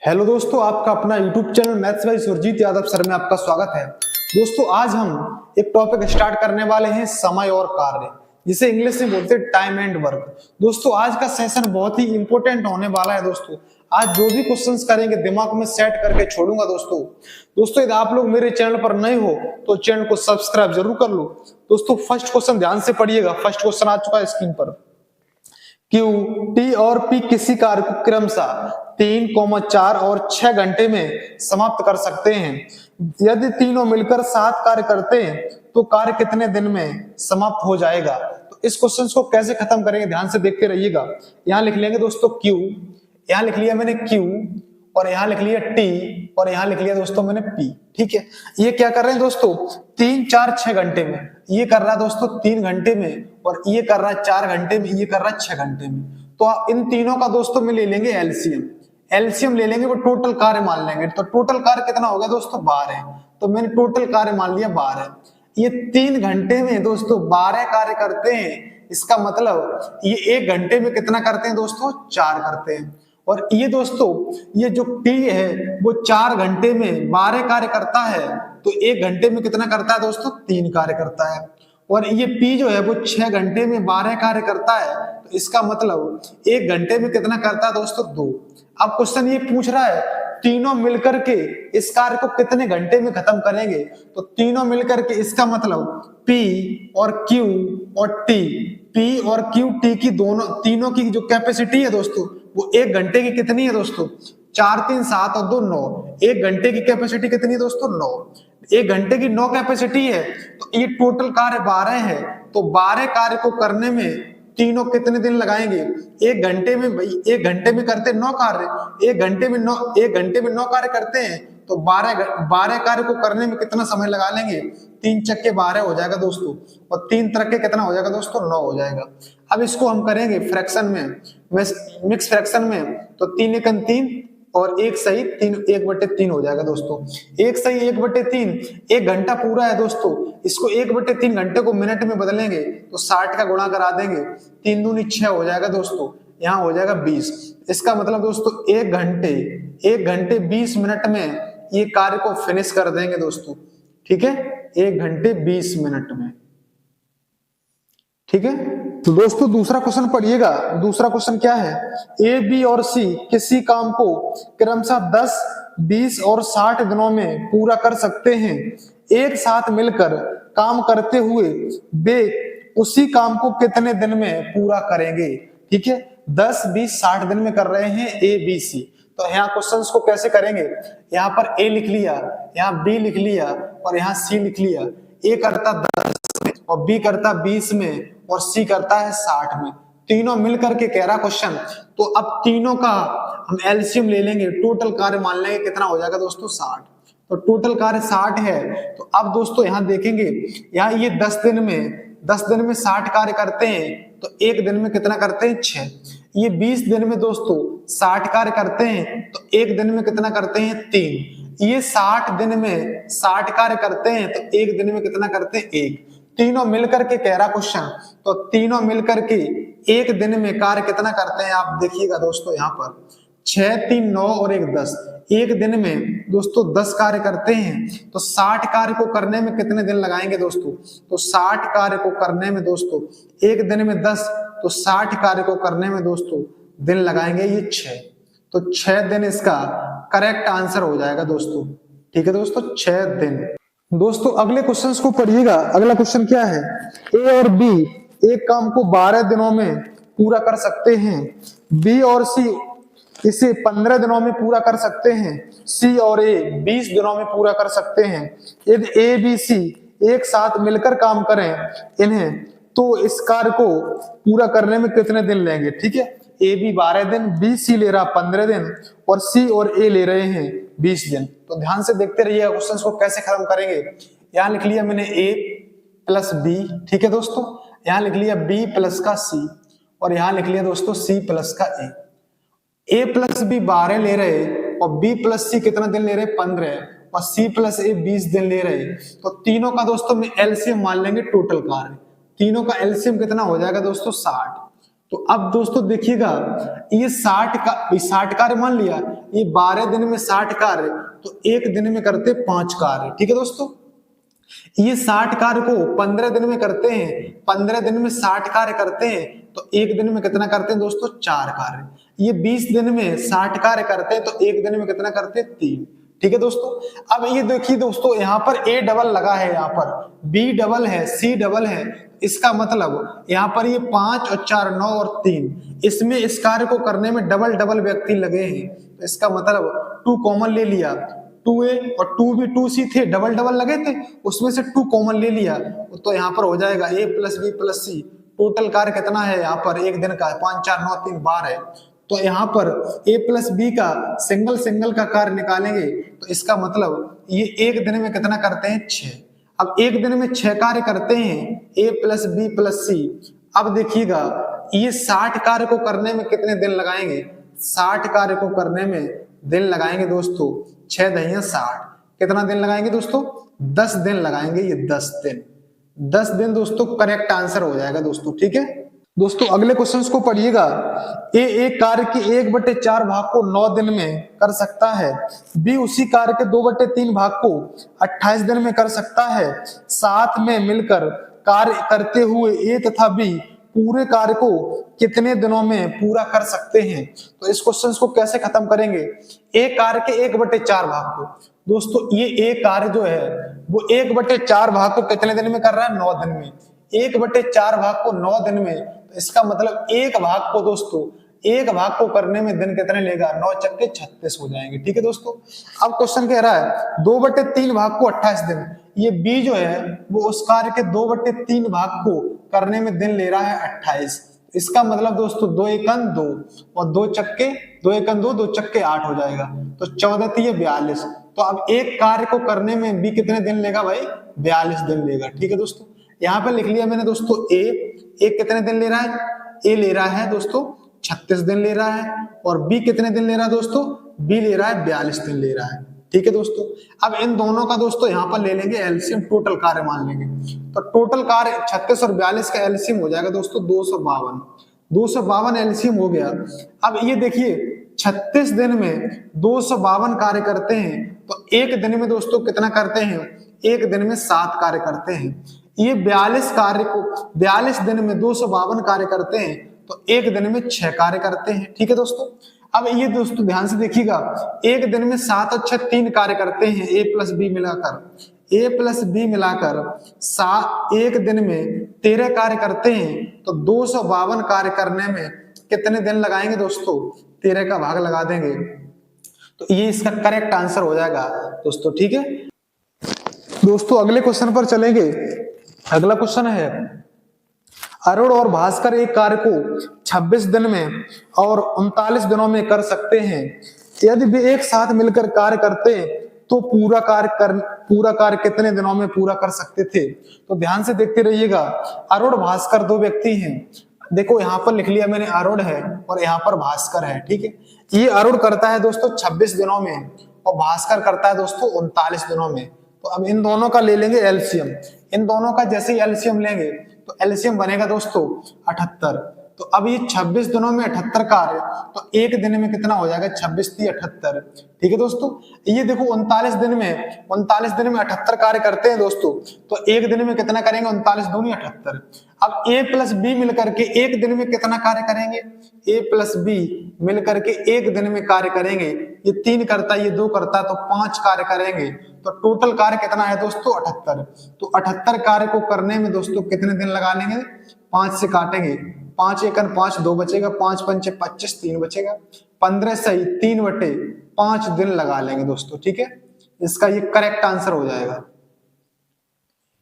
Hello दोस्तों, आपका अपना YouTube channel maths by Surjeet Yadav sir में आपका स्वागत है। दोस्तों, आज हम एक टॉपिक स्टार्ट करने वाले हैं समय और कार्य, जिसे इंग्लिश में बोलते हैं टाइम एंड वर्क। दोस्तों, आज का सेशन बहुत ही इंपॉर्टेंट होने वाला है। दोस्तों, आज जो भी क्वेश्चंस करेंगे दिमाग में सेट करके छोड़ूंगा। दोस्तों यदि आप लोग मेरे चैनल पर नए हो तो चैनल को सब्सक्राइब जरूर कर लो। दोस्तों, फर्स्ट क्वेश्चन ध्यान से पढ़िएगा। फर्स्ट क्वेश्चन आ चुका है स्क्रीन पर। क्यू, टी और पी किसी कार्य को क्रमशः 3, 4 और 6 घंटे में समाप्त कर सकते हैं। यदि तीनों मिलकर 7 कार्य करते हैं तो कार्य कितने दिन में समाप्त हो जाएगा। तो इस क्वेश्चन को कैसे खत्म करेंगे ध्यान से देखते रहिएगा। यहां लिख लेंगे दोस्तों क्यू, यहां लिख लिया मैंने क्यू, और यहां लिख लिया टी, और यहां लिख लिया दोस्तों मैंने पी। ठीक है, ये क्या कर रहे हैं दोस्तों 3, 4, 6 घंटे में। ये कर रहा है दोस्तों 3 घंटे में, और ये कर रहा है 4 घंटे में, ये कर रहा है 6 घंटे में। तो इन तीनों का दोस्तों में ले लेंगे एलसीएम। एलसीएम ले लेंगे, वो टोटल कार्य मान लेंगे। तो टोटल कार्य कितना हो गया दोस्तों 12। तो मैंने टोटल कार्य मान लिया 12। ये 3 घंटे में दोस्तों 12 कार्य करते हैं। इसका मतलब ये 1 घंटे में कितना करते हैं दोस्तों 4 करते हैं। और ये दोस्तों ये जो T है वो 4 घंटे में 12 कार्य करता है, तो 1 घंटे में कितना करता है दोस्तों 3 कार्य करता है। और ये P जो है वो 6 घंटे में 12 कार्य करता है, तो इसका मतलब 1 घंटे में कितना करता है दोस्तों 2। अब क्वेश्चन ये पूछ रहा है तीनों मिलकर के इस कार्य को कितने घंटे में खत्म करेंगे। तो तीनों मिलकर के इसका मतलब P और Q और T, P और Q T की तीनों की जो कैपेसिटी है दोस्तों वो 1 घंटे की कितनी है दोस्तों 4, 3, 7 और 2 9। 1 घंटे की कैपेसिटी कितनी है दोस्तों 9। 1 घंटे की 9 कैपेसिटी है, तो ये टोटल कार्य 12 है। तो 12 कार्य को करने में तीनों कितने दिन लगाएंगे। 1 घंटे में भाई 1 घंटे में करते 9 कार्य, 1 घंटे में 9 कार्य करते हैं, तो 12 कार्य को करने में कितना समय लगा लेंगे। 3 चक्के 12 हो जाएगा दोस्तों, और 3 तरक्के कितना हो जाएगा दोस्तों 9 हो जाएगा। अब इसको हम करेंगे फ्रैक्शन में, मिक्स फ्रैक्शन में, तो 3 एकम 3 और 1 सही 3, 1/3 हो जाएगा दोस्तों। 1 सही 1/3, 1 घंटा पूरा है दोस्तों। इसको 1/3 घंटे को मिनट में बदलेंगे तो 60 का गुणा करा देंगे, 3 दूनी 6 हो जाएगा दोस्तों, यहाँ हो जाएगा 20। इसका मतलब दोस्तों 1 घंटे 20 मिनट में ये कार्य को फिनिश कर देंगे दोस्तों। ठीक है, 1 घंटे 20 मिनट में। ठीक है, तो दोस्तों दूसरा क्वेश्चन पढ़िएगा। दूसरा क्वेश्चन क्या है, ए, बी और सी किसी काम को क्रमशः 10, 20 और 60 दिनों में पूरा कर सकते हैं। एक साथ मिलकर काम करते हुए वे उसी काम को कितने दिन में पूरा करेंगे। ठीक है, 10, 20, 60 दिन में कर रहे हैं ए, बी, सी। तो यहाँ क्वेश्चंस को कैसे करेंगे, यहाँ पर ए लिख लिया, यहाँ बी लिख लिया, और यहाँ सी लिख लिया। ए करता 10 में, और बी करता 20 में, और सी करता है 60 में। तीनों मिलकर के कह रहा क्वेश्चन। तो अब तीनों का हम एलसीएम ले लेंगे, टोटल कार्य मान लेंगे कितना हो जाएगा दोस्तों 60। तो टोटल कार्य 60 है। तो अब दोस्तों यहाँ देखेंगे, यहाँ ये 10 दिन में 60 कार्य करते हैं, तो 1 दिन में कितना करते हैं 6। ये 20 दिन में दोस्तों 60 कार्य करते हैं, तो 1 दिन में कितना करते हैं 3। ये 60 दिन में 60 कार्य करते हैं, तो 1 दिन में कितना करते हैं 1। तीनों मिलकर के कह रहा क्वेश्चन, तो तीनों मिलकर के 1 दिन में कार्य कितना करते हैं। आप देखिएगा दोस्तों यहाँ पर 6, 3, 9 और 1, 10। 1 दिन में दोस्तों 10 कार्य करते हैं, तो 60 कार्य को करने में कितने दिन लगाएंगे दोस्तों। तो 60 कार्य को करने में दोस्तों 1 दिन में 10, तो 60 कार्य को करने में दोस्तों दिन लगाएंगे ये 6। तो 6 दिन इसका करेक्ट आंसर हो जाएगा दोस्तों। ठीक है दोस्तों, 6 दिन। दोस्तों अगले क्वेश्चन को पढ़िएगा। अगला क्वेश्चन क्या है, ए और बी एक काम को 12 दिनों में पूरा कर सकते हैं। बी और सी इसे 15 दिनों में पूरा कर सकते हैं। सी और ए 20 दिनों में पूरा कर सकते हैं। यदि ए, बी, सी एक साथ मिलकर काम करें इन्हें, तो इस कार्य को पूरा करने में कितने दिन लेंगे। ठीक है, ए बी 12 दिन, बी सी ले रहा 15 दिन, और सी और ए ले रहे हैं 20 दिन। तो ध्यान से देखते रहिए क्वेश्चन को कैसे खत्म करेंगे। यहाँ लिख लिया मैंने ए प्लस बी। ठीक है दोस्तों, यहाँ लिख लिया बी प्लस का सी, और यहाँ लिख लिया दोस्तों सी प्लस का ए। ए प्लस बी 12 ले रहे, और बी प्लस सी कितना दिन ले रहे 15, और सी प्लस ए 20 दिन ले रहे। तो तीनों का दोस्तों में एलसीएम मान लेंगे टोटल कार्य। तीनों का एलसीएम कितना हो जाएगा दोस्तों 60। तो अब दोस्तों देखिएगा, ये 60 कार्य मान लिया, ये 12 दिन में 60 कार्य, तो एक दिन में करते 5 कार्य। ठीक है दोस्तों, ये 60 कार्य को 15 दिन में करते हैं, 15 दिन में 60 कार्य करते हैं, तो एक दिन में कितना करते हैं दोस्तों? 4 कार्य। ये 20 दिन में 60 कार्य करते हैं, तो एक दिन में कितना करते हैं? 3। ठीक है दोस्तों, अब ये देखिए दोस्तों, यहाँ पर A डबल लगा है, यहाँ पर B डबल है, C डबल है, इसका मतलब यहाँ पर ये 5 और 4 9 और 3, इसमें इस कार्य को करने में डबल डबल व्यक्ति लगे हैं, तो इसका मतलब 2 कॉमन ले लिया, 2A और 2B 2C थे, डबल डबल लगे थे, उसमें से 2 कॉमन ले लिया, तो यहाँ पर हो जाएगा A plus B plus C। Total कार्य कितना है यहाँ पर? एक दिन का 5 4 9 3 12 है, तो यहाँ पर A प्लस B का सिंगल सिंगल का कार्य निकालेंगे, तो इसका मतलब ये एक दिन में कितना करते हैं? 6। अब एक दिन में 6 कार्य करते हैं A plus B plus C। अब देखिएगा, ये 60 कार्य को करने में कितने दिन लगाएंगे? 60 कार्य को करने में दिन लगाएंगे दोस्तों 6 दहिया 60। कितना दिन लगाएंगे दोस्तों? 10 दिन लगाएंगे, ये 10 दिन। 10 दिन दोस्तों करेक्ट आंसर हो जाएगा दोस्तों। ठीक है दोस्तों, अगले क्वेश्चंस को पढ़िएगा। एक कार्य के 1/4 भाग को 9 दिन में कर सकता है, बी उसी कार्य के 2/3 भाग को 28 दिन में कर सकता है, साथ में मिलकर कार्य करते हुए ए तथा बी पूरे कार्य को कितने दिनों में पूरा कर सकते हैं? तो इस क्वेश्चन को कैसे खत्म करेंगे? एक कार्य के 1/4 भाग को दोस्तों, ये एक कार्य जो है वो 1/4 भाग को कितने दिन में कर रहा है? 9 दिन में। 1/4 भाग को 9 दिन में, तो इसका मतलब एक भाग को दोस्तों, एक भाग को करने में दिन कितने लेगा? 9 चक्के 36 हो जाएंगे। ठीक है दोस्तों, अब क्वेश्चन कह रहा है 2/3 भाग को 28 दिन। ये बी जो है वो उस कार्य के 2/3 भाग को करने में दिन ले रहा है 28। इसका मतलब दोस्तों 2 एकन 2 और 2 चक्के 2 एकन 2 2 चक्के 8 हो जाएगा, तो 14 3 42। तो अब एक कार्य को करने में बी कितने दिन लेगा भाई? 42 दिन लेगा। ठीक है दोस्तों, यहाँ पे लिख लिया मैंने दोस्तों ए कितने दिन ले रहा है? ए ले रहा है दोस्तों 36 दिन ले रहा है, और बी कितने दिन ले रहा है दोस्तों? बी ले रहा है 42 दिन ले रहा है। ठीक है दोस्तों, अब इन दोनों का दोस्तों यहाँ पर ले लेंगे एलसीएम, टोटल कार्य मान लेंगे, तो टोटल कार्य 36 और 42 का एलसीएम हो जाएगा दोस्तों 252। 252 एलसीएम हो गया। अब ये देखिए 36 दिन में 252 कार्य करते हैं, तो एक दिन में दोस्तों कितना करते हैं? एक दिन में 7 कार्य करते हैं। ये 42 दिन में 252 कार्य करते हैं, तो एक दिन में 6 कार्य करते हैं। ठीक है दोस्तों, अब ये दोस्तों ध्यान से देखिएगा, एक दिन में 7 और 6 3 कार्य करते हैं, ए प्लस बी मिलाकर एक दिन में 13 कार्य करते हैं, तो 252 कार्य करने में कितने दिन लगाएंगे दोस्तों? 13 का भाग लगा देंगे, तो ये इसका करेक्ट आंसर हो जाएगा दोस्तों। ठीक है दोस्तों, अगले क्वेश्चन पर चलेंगे। अगला क्वेश्चन है, अरुण और भास्कर एक कार्य को 26 दिन में और 39 दिनों में कर सकते हैं। यदि वे एक साथ मिलकर कार्य करते हैं तो पूरा कार्य कितने दिनों में पूरा कर सकते थे? तो ध्यान से देखते रहिएगा। अरुण भास्कर 2 व्यक्ति हैं। देखो यहाँ पर लिख लिया मैंने, अरुण है और यहाँ पर भास्कर है। ठीक है, ये अरुण करता है दोस्तों 26 दिनों में और भास्कर करता है दोस्तों 39 दिनों में। तो अब इन दोनों का ले लेंगे एलसीएम। इन दोनों का जैसे ही एलसीएम लेंगे तो एलसीएम बनेगा दोस्तों 78। तो अब ये 26 दिनों में 78 कार्य, तो एक दिन में कितना हो जाएगा? 26 × 78। ठीक है दोस्तों, ये देखो 39 दिन में 78 कार्य करते हैं दोस्तों, तो एक दिन में कितना करेंगे? 39 दूनी 78। अब ए प्लस बी मिलकर के एक दिन में कितना कार्य करेंगे? ए प्लस बी मिलकर के एक दिन में कार्य करेंगे। ये 3 करता है, ये 2 करता है, तो 5 कार्य करेंगे। तो टोटल कार्य कितना है दोस्तों? 78। तो 78 कार्य को करने में दोस्तों कितने दिन लगा लेंगे? 5 से काटेंगे, 5 एकन 5 2 बचेगा, 5 पंचे 25 3 बचेगा, 15 सही 3/5 दिन लगा लेंगे दोस्तों। ठीक है, इसका ये करेक्ट आंसर हो जाएगा।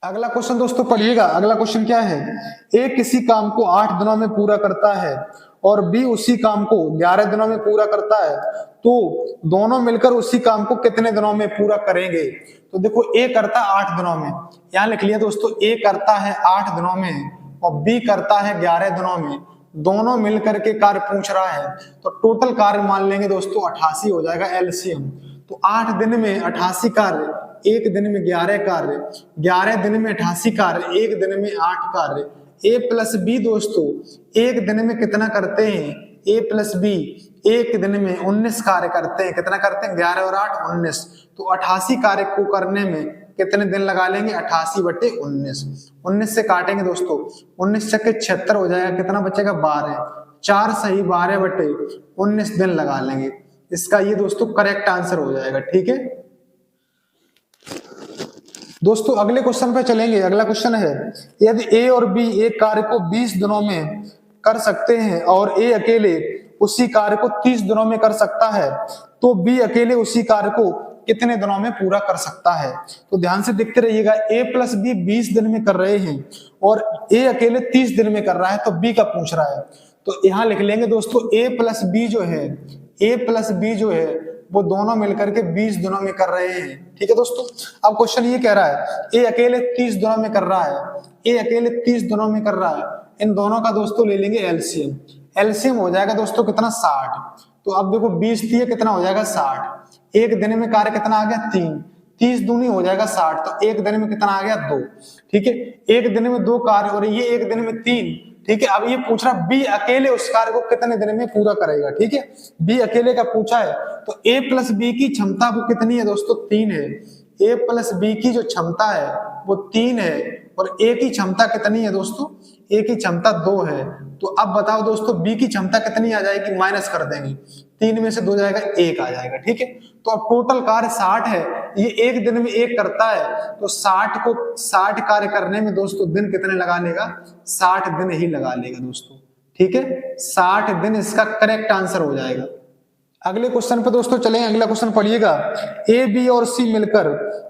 अगला क्वेश्चन दोस्तों पढ़िएगा। अगला क्वेश्चन क्या है? ए किसी काम को 8 दिनों में पूरा करता है और बी उसी काम को 11 दिनों में पूरा करता है, तो दोनों मिलकर उसी काम को कितने दिनों में पूरा करेंगे? तो देखो ए करता है 8 दिनों में, यहां लिख लिया दोस्तों, ए करता है 8 दिनों में और बी करता है 11 दिनों में। दोनों मिलकर के कार्य पूछ रहा है, तो टोटल कार्य मान लेंगे दोस्तों 88 हो जाएगा एलसीएम। तो 8 दिन में 88 कार्य, एक दिन में 11 कार्य, 11 दिन में 88 कार्य, एक दिन में 8 कार्य। ए प्लस बी दोस्तों एक दिन में कितना करते हैं? ए प्लस बी एक दिन में 19 कार्य करते हैं, कितना करते हैं 11 और 8 19, तो 88 कार्य को करने में कितने दिन लगा लेंगे 88/19। 19 से काटेंगे दोस्तों, 19 छक्के 76 हो जाएगा, कितना बचेगा 12, 4 सही 12/19 दिन लगा लेंगे। इसका ये दोस्तों करेक्ट आंसर हो जाएगा। ठीक है दोस्तों, अगले क्वेश्चन पे चलेंगे। अगला क्वेश्चन है, यदि ए और बी एक कार्य को 20 दिनों में कर सकते हैं और ए अकेले उसी कार्य को 30 दिनों में कर सकता है, तो बी अकेले उसी कार्य को कितने दिनों में पूरा कर सकता है। तो ध्यान से देखते रहिएगा, ए प्लस बी 20 दिन में कर रहे हैं और ए अकेले 30 दिन में कर रहा है, तो बी का पूछ रहा है। तो यहां लिख लेंगे दोस्तों, ए प्लस बी जो है वो दोनों मिलकर के 20 दिनों में कर रहे हैं। ठीक है दोस्तों, अब क्वेश्चन ये कह रहा है ए अकेले 30 दिनों में कर रहा है, इन दोनों का दोस्तों ले लेंगे एलसीएम। एलसीएम हो जाएगा दोस्तों कितना 60। तो अब देखो 20 दिए कितना हो जाएगा 60, एक दिन में कार्य कितना आ गया 3, 30 दूनी हो जाएगा 60, तो एक दिन में कितना आ गया 2। ठीक है, एक दिन में 2 कार्य और ये एक दिन में 3। ठीक है, अब ये पूछ रहा बी अकेले उस कार्य को कितने दिन में पूरा करेगा। ठीक है, बी अकेले का पूछा है, तो ए प्लस बी की क्षमता वो कितनी है दोस्तों 3 है। ए प्लस बी की जो क्षमता है वो 3 है और ए की क्षमता कितनी है दोस्तों, ए की क्षमता 2 है। तो अब बताओ दोस्तों बी की क्षमता कितनी आ जाएगी, माइनस कर देंगे, 3 में से 2 जाएगा 1 आ जाएगा। ठीक है, तो अब टोटल कार्य 60 है, ये एक दिन में 1 करता है, तो 60 कार्य करने में दोस्तों दिन कितने लगा लेगा, 60 दिन ही लगा लेगा दोस्तों। ठीक है, 60 दिन इसका करेक्ट आंसर हो जाएगा। अगले क्वेश्चन पे दोस्तों चलें। अगला क्वेश्चन पढ़िएगा, ए बी और सी मिलकर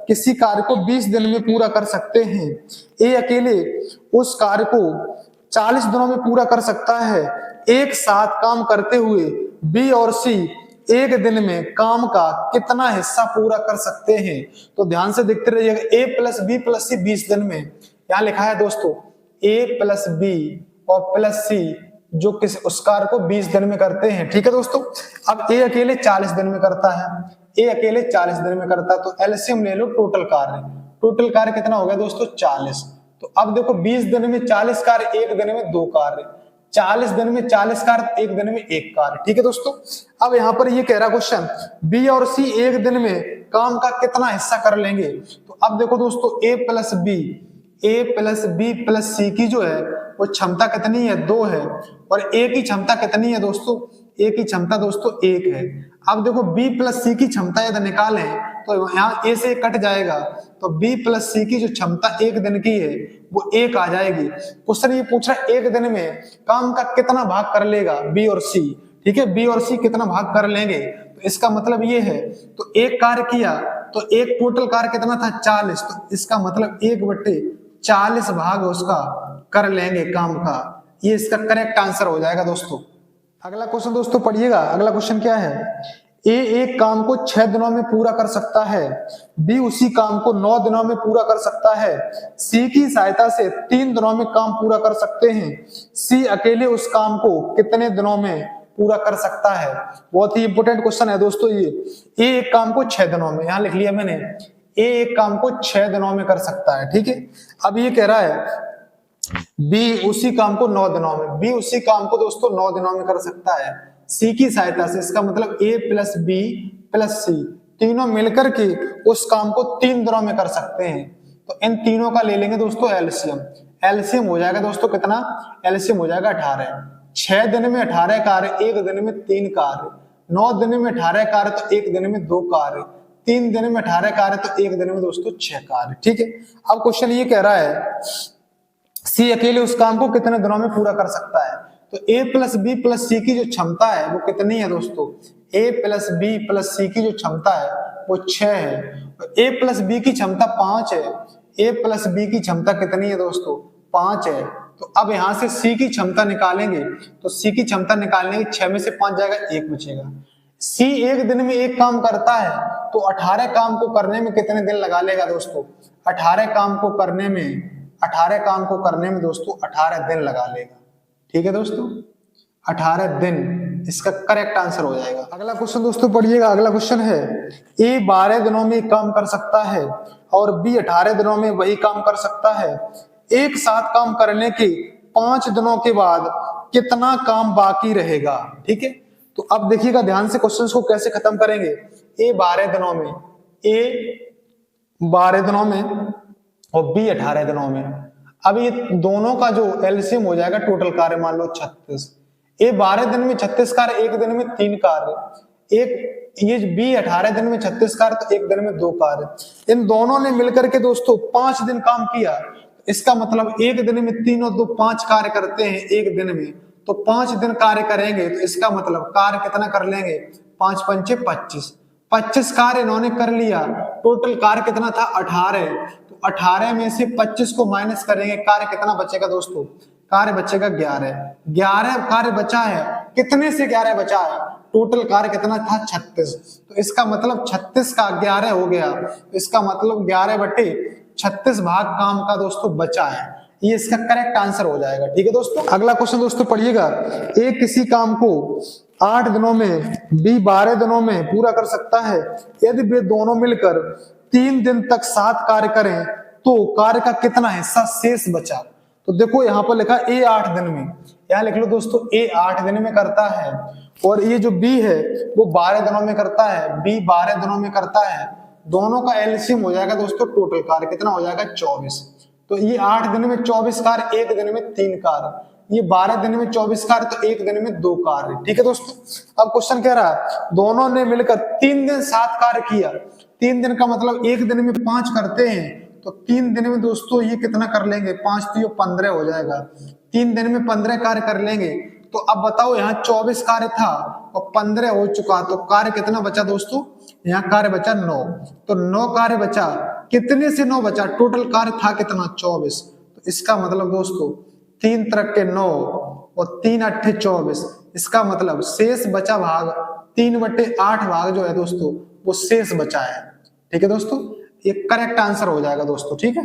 किसी कार्य को 20 दिन में पूरा कर सकते हैं। ए अकेले उस कार्य को 40 दिनों में पूरा कर सकता है। एक साथ काम करते हुए बी और सी एक दिन में काम का कितना हिस्सा पूरा कर सकते हैं। तो ध्यान से देखते रहिएगा, ए प्लस बी प्लस सी 20 दिन में, यहां लिखा है दोस्तों ए प्लस बी और प्लस सी जो किस उस कार्य को 20 दिन में करते हैं। ठीक है दोस्तों, अब ए अकेले 40 दिन में करता है, तो एलसीएम ले लो टोटल कार्य कितना हो गया दोस्तों 40। तो अब देखो 20 दिन में 40 कार्य, एक दिन में 2 कार्य, 40 दिन में 40 कार्य, एक दिन में 1 कार्य। ठीक है दोस्तों, अब यहाँ पर ये कह रहा क्वेश्चन बी और सी एक दिन में काम का कितना हिस्सा कर लेंगे। तो अब देखो दोस्तों ए प्लस बी प्लस सी की जो है वो क्षमता कितनी है 2 है और ए की क्षमता कितनी है दोस्तों, ए की क्षमता दोस्तों 1 है। अब देखो बी प्लस सी की क्षमता यदि निकालें तो यहाँ ए से कट जाएगा, तो बी प्लस सी की जो क्षमता एक दिन की है वो 1 आ जाएगी। क्वेश्चन ये पूछ रहा है एक दिन में काम का कितना भाग कर लेगा बी और सी। ठीक है, बी और सी कितना भाग कर लेंगे, तो इसका मतलब ये है, तो एक कार्य किया तो एक टोटल कार्य कितना था 40, तो इसका मतलब 1/40 भाग उसका कर लेंगे काम का। ये इसका करेक्ट आंसर हो जाएगा दोस्तों। अगला क्वेश्चन दोस्तों पढ़िएगा। अगला क्वेश्चन क्या है, ए एक काम को 6 दिनों में पूरा कर सकता है, बी उसी काम को 9 दिनों में पूरा कर सकता है, सी की सहायता से 3 दिनों में काम पूरा कर सकते हैं, सी अकेले उस काम को कितने दिनों में पूरा कर सकता है। बहुत ही इंपोर्टेंट क्वेश्चन है दोस्तों ये। ए एक काम को 6 दिनों में, यहां लिख लिया मैंने, ए एक काम को 6 दिनों में कर सकता है। ठीक है, अब ये कह रहा है बी उसी काम को 9 दिनों में, बी उसी काम को दोस्तों 9 दिनों में कर सकता है सी की सहायता से। इसका मतलब ए प्लस बी प्लस सी तीनों मिलकर के उस काम को 3 दिनों में कर सकते हैं। तो इन तीनों का ले लेंगे दोस्तों एलसीएम। एलसीएम हो जाएगा दोस्तों कितना, एलसीएम हो जाएगा 18। 6 दिन में 18 कार्य, एक दिन में 3 कार्य, 9 दिन में 18 कार्य तो एक दिन में 2 कार्य, 3 दिन में 18 कार्य तो एक दिन में दोस्तों 6 कार्य। ठीक है, अब क्वेश्चन ये कह रहा है सी अकेले उस काम को कितने दिनों में पूरा कर सकता है। तो ए प्लस बी प्लस सी की जो क्षमता है वो कितनी है दोस्तों, ए प्लस बी प्लस सी की जो क्षमता है वो 6 है, ए प्लस बी की क्षमता 5 है, ए प्लस बी की क्षमता कितनी है दोस्तों 5 है। तो अब यहां से सी की क्षमता निकालेंगे, तो सी की क्षमता निकालने की 6 में से 5 जाएगा, 1 बचेगा। सी एक दिन में 1 काम करता है, तो 18 काम को करने में कितने दिन लगा लेगा दोस्तों, 18 काम को करने में दोस्तों 18 दिन लगा लेगा। ठीक है दोस्तों, 18 दिन इसका करेक्ट आंसर हो जाएगा। अगला क्वेश्चन दोस्तों पढ़िएगा। अगला क्वेश्चन है ए 12 दिनों में काम कर सकता है और बी 18 दिनों में वही काम कर सकता है। एक साथ काम करने के 5 दिनों के बाद कितना काम बाकी रहेगा। ठीक है, तो अब देखिएगा ध्यान से क्वेश्चंस को कैसे खत्म करेंगे। ए 12 दिनों में, ए 12 दिनों में और बी 18 दिनों में। अब ये दोनों का जो एलसीएम हो जाएगा टोटल कार्य मान लो 36। ए 12 दिन में 36 कार्य, एक दिन में 3 कार्य। एक ये बी 18 दिन में 36 कार्य, तो एक दिन में 2 कार्य। इन दोनों ने मिलकर के दोस्तों 5 दिन काम किया। इसका मतलब एक दिन में 3 और 2 5 कार्य करते हैं एक दिन में, तो 5 दिन कार्य करेंगे, तो इसका मतलब कार्य कितना कर लेंगे, 5 पंचे 25। 25 कार्य इन्होंने कर लिया, टोटल कार्य कितना था 18। तो 18 में से 25 को माइनस करेंगे, कार्य कितना बचेगा दोस्तों, कार्य बचेगा 11। 11 कार्य बचा है, कितने से 11 बचा है, टोटल कार्य कितना था 36। तो इसका मतलब 36 का 11 हो गया, तो इसका मतलब 11/36 भाग काम का दोस्तों बचा है। ये इसका करेक्ट आंसर हो जाएगा। ठीक है दोस्तों, अगला क्वेश्चन दोस्तों पढ़िएगा। ए किसी काम को 8 दिनों में, बी 12 दिनों में पूरा कर सकता है। यदि वे दोनों मिलकर 3 दिन तक 7 कार्य करें तो कार्य का कितना हिस्सा शेष बचा। तो देखो यहाँ पर लिखा ए 8 दिन में, यहाँ लिख लो दोस्तों ए 8 दिन में करता है, और ये जो बी है वो 12 दिनों में करता है, बी 12 दिनों में करता है। दोनों का एलसीएम हो जाएगा दोस्तों, टोटल कार्य कितना हो जाएगा 24। तो ये 8 दिन में 24 कार्य, एक दिन में 3 कार्य। ये 12 दिन में 24 कार्य, तो एक दिन में 2 कार्य। ठीक है दोस्तों, अब क्वेश्चन कह रहा है दोनों ने मिलकर 3 दिन 7 कार्य किया। 3 दिन का मतलब एक दिन में 5 करते हैं, तो 3 दिन में दोस्तों ये कितना कर लेंगे, 5 तो ये 15 हो जाएगा। 3 दिन में 15 कार्य कर लेंगे। तो अब बताओ यहाँ 24 कार्य था और 15 हो चुका, तो कार्य कितना बचा दोस्तों, यहाँ कार्य बचा 9। तो 9 कार्य बचा, कितने से 9 बचा, टोटल कार्य था कितना 24। तो इसका मतलब दोस्तों 3 त्रिक 9 और 3 अट्ठे 24। इसका मतलब शेष बचा भाग 3/8 भाग जो है दोस्तों वो शेष बचा है। ठीक है दोस्तों, ये करेक्ट आंसर हो जाएगा दोस्तों। ठीक है।